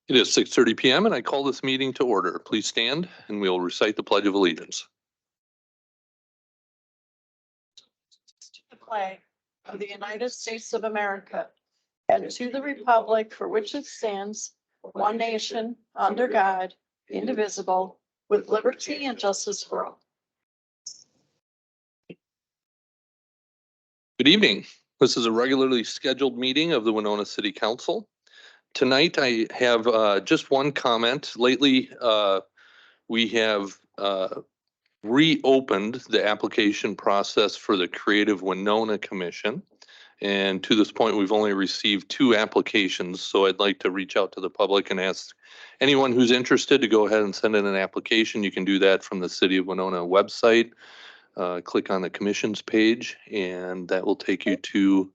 It is 6:30 p.m. and I call this meeting to order. Please stand and we'll recite the Pledge of Allegiance. To the flag of the United States of America and to the republic for which it stands, one nation, under God, indivisible, with liberty and justice for all. Good evening. This is a regularly scheduled meeting of the Winona City Council. Tonight, I have just one comment. Lately, we have reopened the application process for the Creative Winona Commission. And to this point, we've only received 2 applications. So I'd like to reach out to the public and ask anyone who's interested to go ahead and send in an application. You can do that from the City of Winona website. Click on the commissions page and that will take you to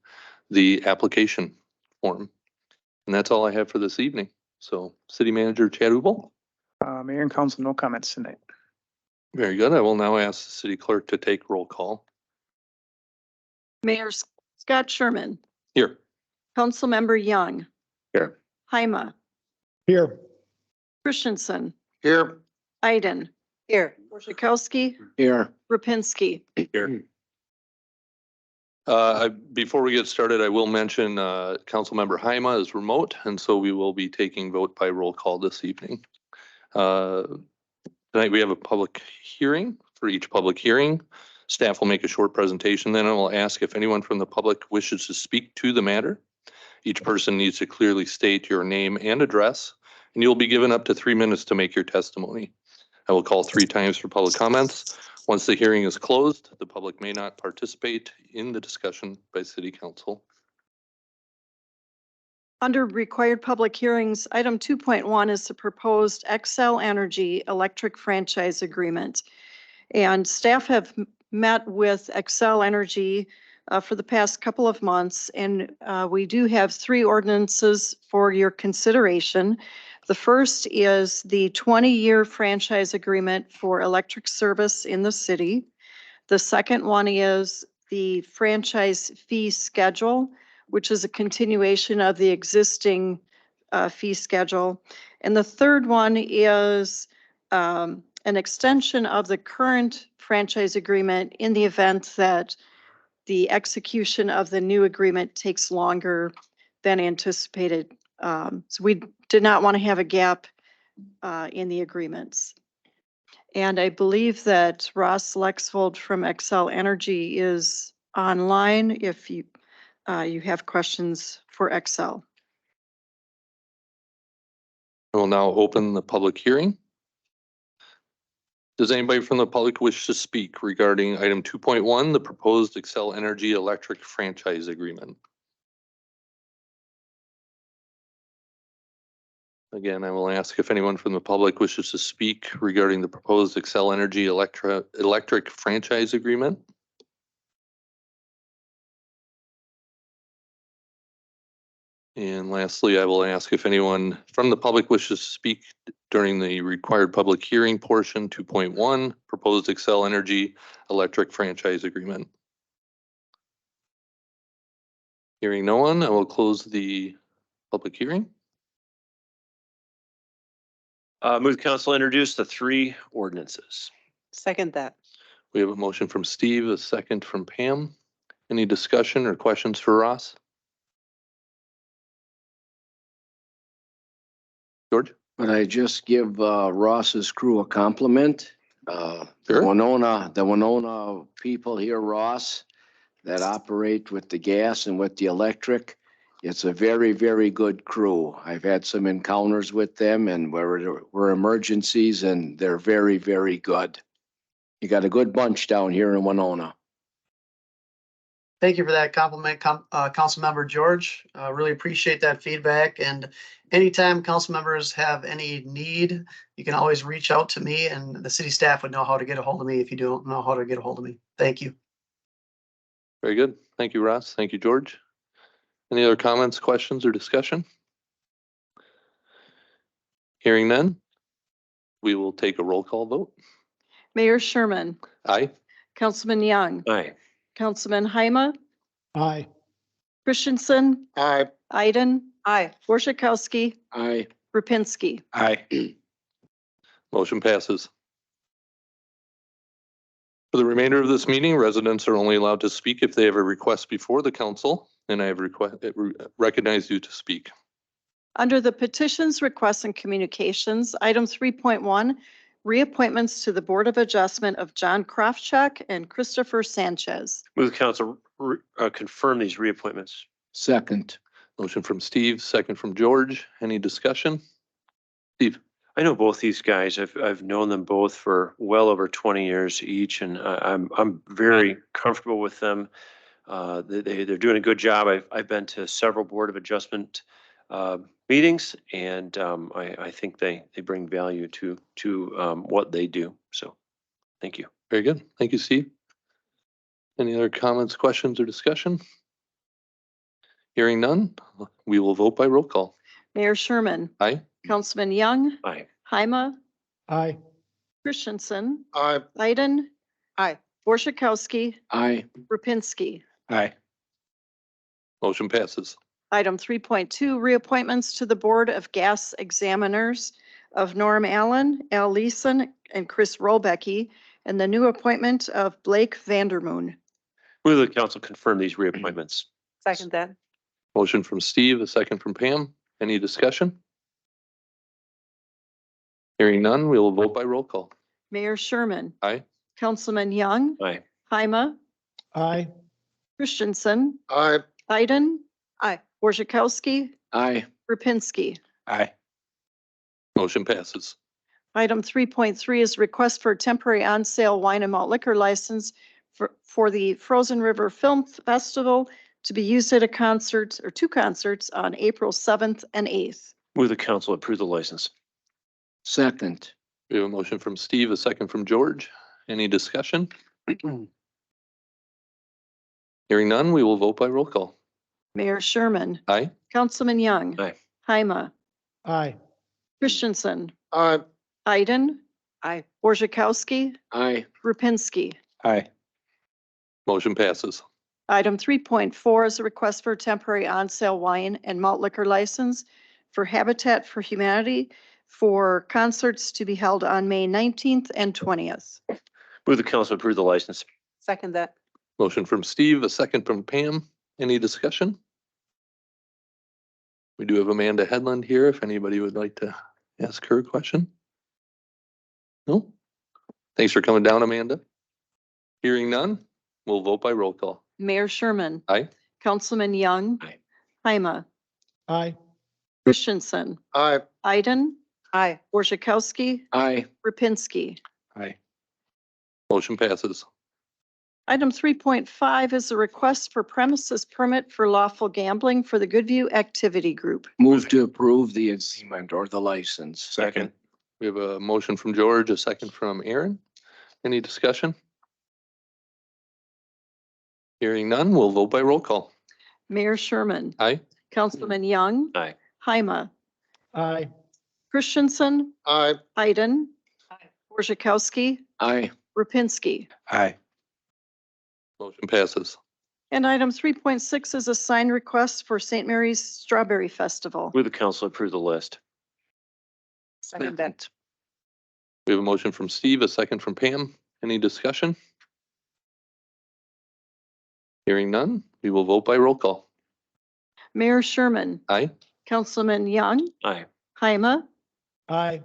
the application form. And that's all I have for this evening. So City Manager Chad Ubel. Mayor and Council, no comments tonight. Very good. I will now ask the City Clerk to take roll call. Mayor Scott Sherman, Here. Councilmember Young, Here. Haima, Here. Christensen, Here. Iden, Here. Borzakowski, Here. Rapinski. Here. Before we get started, I will mention Councilmember Haima is remote, and so we will be taking vote by roll call this evening. Tonight we have a public hearing. For each public hearing, staff will make a short presentation. Then I will ask if anyone from the public wishes to speak to the matter. Each person needs to clearly state your name and address, and you'll be given up to 3 minutes to make your testimony. I will call 3 times for public comments. Once the hearing is closed, the public may not participate in the discussion by City Council. Under required public hearings, item 2.1 is the proposed Xcel Energy electric franchise agreement. And staff have met with Xcel Energy for the past couple of months, and we do have 3 ordinances for your consideration. The first is the 20-year franchise agreement for electric service in the city. The second one is the franchise fee schedule, which is a continuation of the existing fee schedule. And the third one is an extension of the current franchise agreement in the event that the execution of the new agreement takes longer than anticipated. So we did not want to have a gap in the agreements. And I believe that Ross Lexvold from Xcel Energy is online if you have questions for Xcel. I will now open the public hearing. Does anybody from the public wish to speak regarding item 2.1, the proposed Xcel Energy electric franchise agreement? Again, I will ask if anyone from the public wishes to speak regarding the proposed Xcel Energy electric franchise agreement. And lastly, I will ask if anyone from the public wishes to speak during the required public hearing portion, 2.1, proposed Xcel Energy electric franchise agreement. Hearing no one, I will close the public hearing. Move council introduce the 3 ordinances. Second that. We have a motion from Steve, a second from Pam. Any discussion or questions for Ross? George? But I just give Ross's crew a compliment. Sure. The Winona people here, Ross, that operate with the gas and with the electric. It's a very, very good crew. I've had some encounters with them and where there were emergencies, and they're very, very good. You got a good bunch down here in Winona. Thank you for that compliment, Councilmember George. Really appreciate that feedback. And anytime council members have any need, you can always reach out to me, and the city staff would know how to get a hold of me if you don't know how to get a hold of me. Thank you. Very good. Thank you, Ross. Thank you, George. Any other comments, questions, or discussion? Hearing none, we will take a roll call vote. Mayor Sherman, Aye. Councilman Young, Aye. Councilman Haima, Aye. Christensen, Aye. Iden, Aye. Borzakowski, Aye. Rapinski. Aye. Motion passes. For the remainder of this meeting, residents are only allowed to speak if they have a request before the council, and I have recognized you to speak. Under the petitions, requests, and communications, item 3.1, reappointments to the Board of Adjustment of John Krafchuk and Christopher Sanchez. Move the council confirm these reappointments. Second. Motion from Steve, second from George. Any discussion? Steve? I know both these guys. I've known them both for well over 20 years each, and I'm very comfortable with them. They're doing a good job. I've been to several Board of Adjustment meetings, and I think they bring value to what they do. So, thank you. Very good. Thank you, Steve. Any other comments, questions, or discussion? Hearing none, we will vote by roll call. Mayor Sherman. Aye. Councilman Young. Aye. Haima. Aye. Christensen. Aye. Iden. Aye. Borzakowski. Aye. Rapinski. Aye. Motion passes. Item 3.2, reappointments to the Board of Gas Examiners of Norm Allen, Al Leeson, and Chris Rolbecky, and the new appointment of Blake Vandermoon. Move the council confirm these reappointments. Second that. Motion from Steve, a second from Pam. Any discussion? Hearing none, we will vote by roll call. Mayor Sherman. Aye. Councilman Young. Aye. Haima. Aye. Christensen. Aye. Iden. Aye. Borzakowski. Aye. Rapinski. Aye. Motion passes. Item 3.3 is request for a temporary on-sale wine and malt liquor license for the Frozen River Film Festival to be used at a concert or two concerts on April 7th and 8th. Move the council approve the license. Second. We have a motion from Steve, a second from George. Any discussion? Hearing none, we will vote by roll call. Mayor Sherman. Aye. Councilman Young. Aye. Haima. Aye. Christensen. Aye. Iden. Aye. Borzakowski. Aye. Rapinski. Aye. Motion passes. Item 3.4 is a request for a temporary on-sale wine and malt liquor license for Habitat for Humanity for concerts to be held on May 19th and 20th. Move the council approve the license. Second that. Motion from Steve, a second from Pam. Any discussion? We do have Amanda Headland here if anybody would like to ask her a question. No? Thanks for coming down, Amanda. Hearing none, we'll vote by roll call. Mayor Sherman. Aye. Councilman Young. Aye. Haima. Aye. Christensen. Aye. Iden. Aye. Borzakowski. Aye. Rapinski. Aye. Motion passes. Item 3.5 is a request for premises permit for lawful gambling for the Goodview Activity Group. Move to approve the agreement or the license. Second. We have a motion from George, a second from Aaron. Any discussion? Hearing none, we'll vote by roll call. Mayor Sherman. Aye. Councilman Young. Aye. Haima. Aye. Christensen. Aye. Iden. Aye. Borzakowski. Aye. Rapinski. Aye. Motion passes. And item 3.6 is a sign request for St. Mary's Strawberry Festival. Move the council approve the list. Second that. We have a motion from Steve, a second from Pam. Any discussion? Hearing none, we will vote by roll call. Mayor Sherman. Aye. Councilman Young. Aye. Haima. Aye.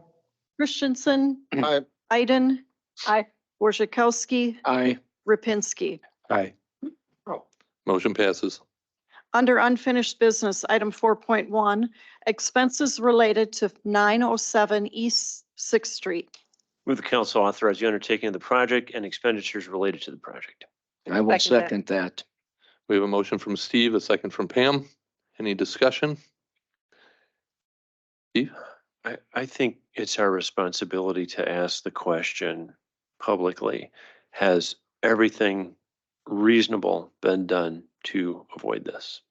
Christensen. Aye. Iden. Aye. Borzakowski. Aye. Rapinski. Aye. Motion passes. Under unfinished business, item 4.1, expenses related to 907 East 6th Street. Move the council authorize the undertaking of the project and expenditures related to the project. I will Second that. second that. We have a motion from Steve, a second from Pam. Any discussion? Steve? I think it's our responsibility to ask the question publicly, has everything reasonable been done to avoid this?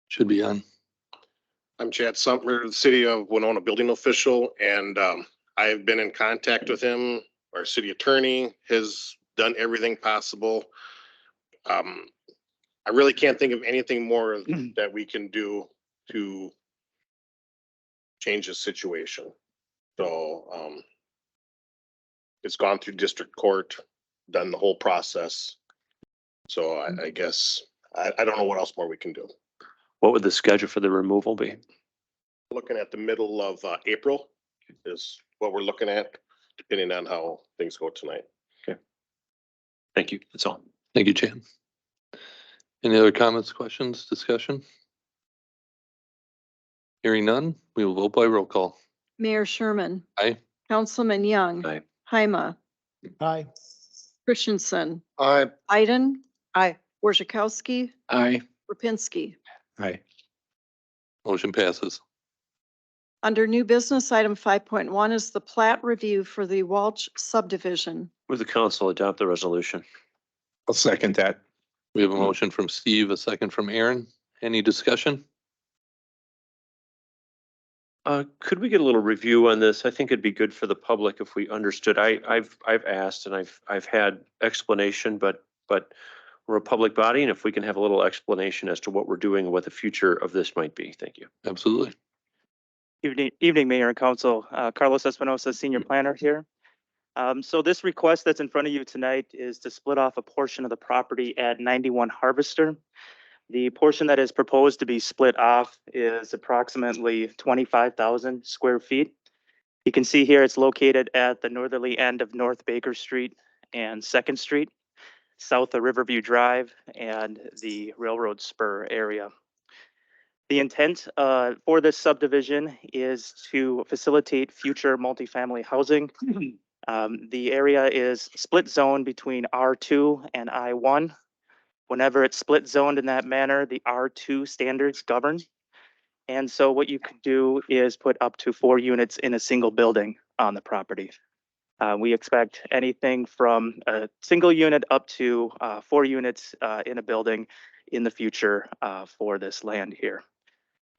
Should be on. I'm Chad Sumter, the city of Winona building official, and I have been in contact with him, our city attorney, his done everything possible. I really can't think of anything more that we can do to change the situation. So, it's gone through district court, done the whole process. So I guess, I don't know what else more we can do. What would the schedule for the removal be? Looking at the middle of April is what we're looking at, depending on how things go tonight. Thank you. That's all. Thank you, Chan. Any other comments, questions, discussion? Hearing none, we will vote by roll call. Mayor Sherman. Aye. Councilman Young. Aye. Haima. Aye. Christensen. Aye. Iden. Aye. Borzakowski. Aye. Rapinski. Aye. Motion passes. Under new business, item 5.1 is the plat review for the Walsh subdivision. Will the council adopt the resolution? I'll second that. We have a motion from Steve, a second from Aaron. Any discussion? Could we get a little review on this? I think it'd be good for the public if we understood. I've asked and I've had explanation, but we're a public body, and if we can have a little explanation as to what we're doing and what the future of this might be. Thank you. Absolutely. Evening, Mayor and Council. Carlos Espinosa, Senior Planner here. So this request that's in front of you tonight is to split off a portion of the property at 91 Harvester. The portion that is proposed to be split off is approximately 25,000 square feet. You can see here it's located at the northerly end of North Baker Street and 2nd Street, south of Riverview Drive and the Railroad Spur area. The intent for this subdivision is to facilitate future multifamily housing. The area is split zone between R2 and I1. Whenever it's split zoned in that manner, the R2 standards govern. And so what you could do is put up to 4 units in a single building on the property. We expect anything from a single unit up to 4 units in a building in the future for this land here.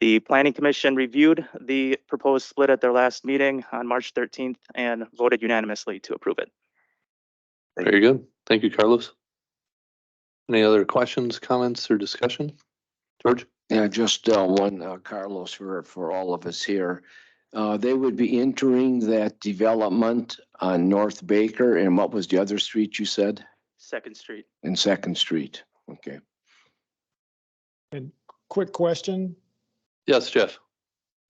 The Planning Commission reviewed the proposed split at their last meeting on March 13th and voted unanimously to approve it. Very good. Thank you, Carlos. Any other questions, comments, or discussion? George? Yeah, just one, Carlos, for all of us here. They would be entering that development on North Baker, and what was the other street you said? 2nd Street. And 2nd Street. Okay. Quick question. Yes, Jeff.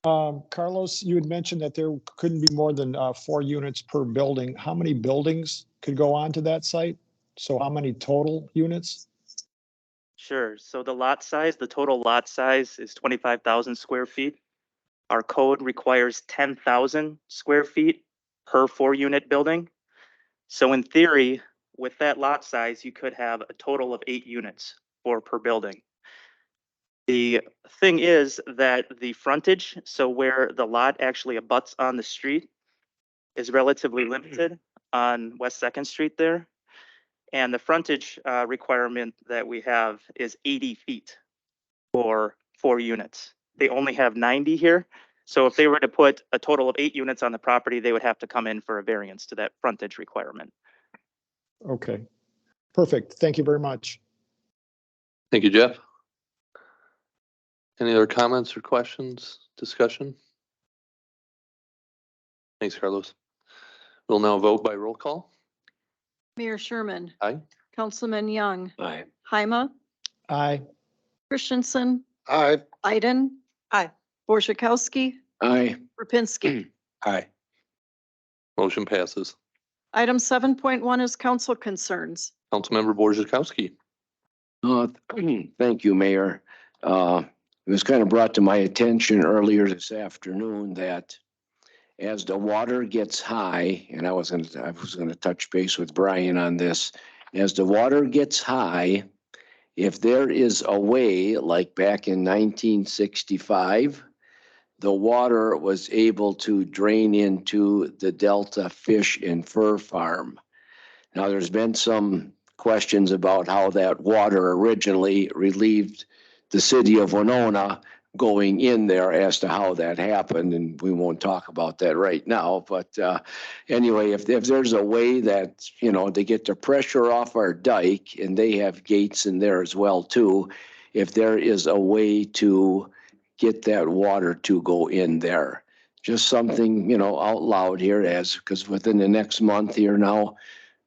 Carlos, you had mentioned that there couldn't be more than 4 units per building. How many buildings could go onto that site? So how many total units? Sure. So the total lot size is 25,000 square feet. Our code requires 10,000 square feet per 4-unit building. So in theory, with that lot size, you could have a total of 8 units per building. The thing is that the frontage, so where the lot actually abuts on the street, is relatively limited on West 2nd Street there. And the frontage requirement that we have is 80 feet for 4 units. They only have 90 here. So if they were to put a total of 8 units on the property, they would have to come in for a variance to that frontage requirement. Okay. Perfect. Thank you very much. Thank you, Jeff. Any other comments or questions, discussion? Thanks, Carlos. We'll now vote by roll call. Mayor Sherman. Aye. Councilman Young. Aye. Haima. Aye. Christensen. Aye. Iden. Aye. Borzakowski. Aye. Rapinski. Aye. Motion passes. Item 7.1 is council concerns. Councilmember Borzakowski. Thank you, Mayor. It was kind of brought to my attention earlier this afternoon that as the water gets high, and I was gonna touch base with Brian on this, as the water gets high, if there is a way, like back in 1965, the water was able to drain into the Delta Fish and Fur Farm. Now, there's been some questions about how that water originally relieved the city of Winona, going in there as to how that happened, and we won't talk about that right now. But anyway, if there's a way that, you know, to get the pressure off our dike, and they have gates in there as well too, if there is a way to get that water to go in there. Just something, you know, out loud here, as, because within the next month here now,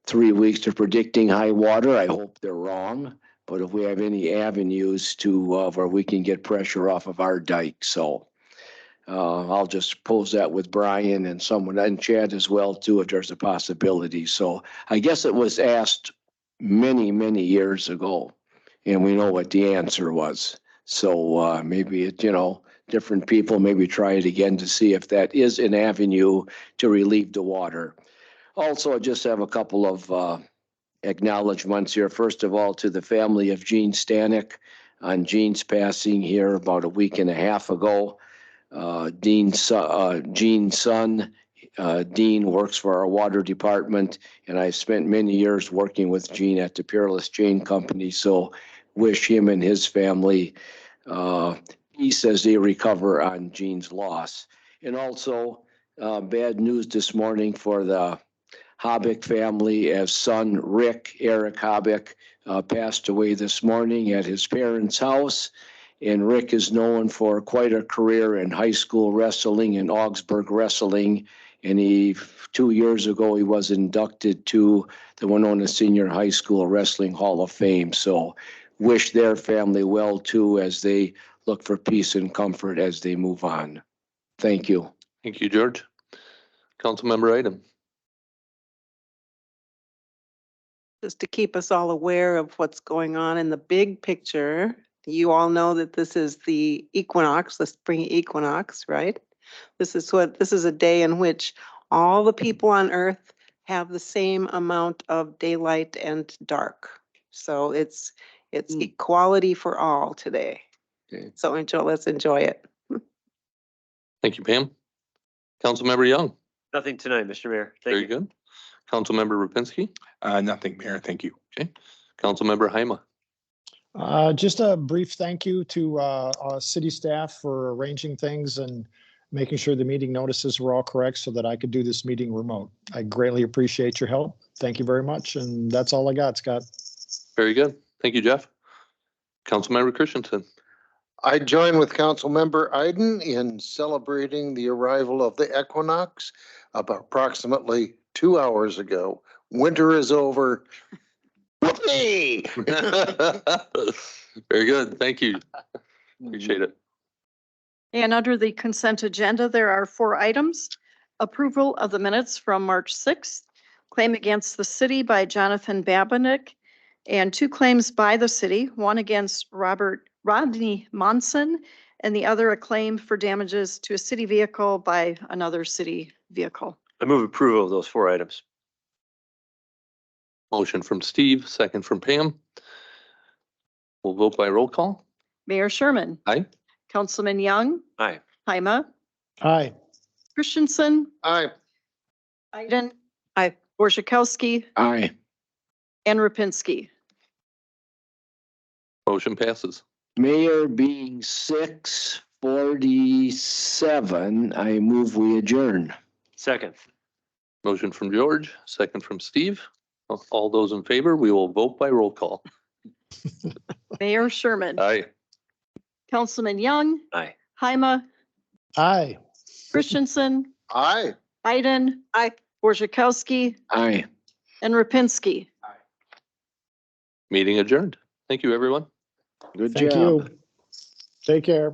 3 weeks to predicting high water. I hope they're wrong. But if we have any avenues to where we can get pressure off of our dike, so I'll just pose that with Brian and someone, and Chad as well too, if there's a possibility. So I guess it was asked many, many years ago, and we know what the answer was. So maybe it, you know, different people maybe try it again to see if that is an avenue to relieve the water. Also, I just have a couple of acknowledgements here. First of all, to the family of Gene Stanek on Gene's passing here about a week and a half ago. Gene's son, Dean, works for our water department, and I spent many years working with Gene at the Peerless Chain Company. So wish him and his family peace as they recover on Gene's loss. And also bad news this morning for the Hobbick family, as son Eric Hobbick, passed away this morning at his parents' house. And Rick is known for quite a career in high school wrestling and Augsburg wrestling. And 2 years ago, he was inducted to the Winona Senior High School Wrestling Hall of Fame. So wish their family well too, as they look for peace and comfort as they move on. Thank you. Thank you, George. Councilmember Item. Just to keep us all aware of what's going on in the big picture. You all know that this is the equinox, the spring equinox, right? This is a day in which all the people on Earth have the same amount of daylight and dark. So it's equality for all today. Okay. So let's enjoy it. Thank you, Pam. Councilmember Young. Nothing tonight, Mr. Mayor. Thank Very you. good. Councilmember Rapinski. Nothing, Mayor. Thank you. Okay. Councilmember Haima. Just a brief thank you to city staff for arranging things and making sure the meeting notices were all correct so that I could do this meeting remote. I greatly appreciate your help. Thank you very much. And that's all I got, Scott. Very good. Thank you, Jeff. Councilmember Christensen. I join with Councilmember Iden in celebrating the arrival of the equinox about approximately 2 hours ago. Winter is over. Whoopee! Very good. Thank you. Appreciate it. And under the consent agenda, there are 4 items. Approval of the minutes from March 6th, claim against the city by Jonathan Babinick, and 2 claims by the city, one against Rodney Monson, and the other a claim for damages to a city vehicle by another city vehicle. I move approval of those 4 items. Motion from Steve, second from Pam. We'll vote by roll call. Mayor Sherman. Aye. Councilman Young. Aye. Haima. Aye. Christensen. Aye. Iden. Aye. Borzakowski. Aye. And Rapinski. Motion passes. Mayor, being 6:47, I move we adjourn. Second. Motion from George, second from Steve. All those in favor, we will vote by roll call. Mayor Sherman. Aye. Councilman Young. Aye. Haima. Aye. Christensen. Aye. Iden. Aye. Borzakowski. Aye. And Rapinski. Meeting adjourned. Thank you, everyone. Good Thank job. you. Take care.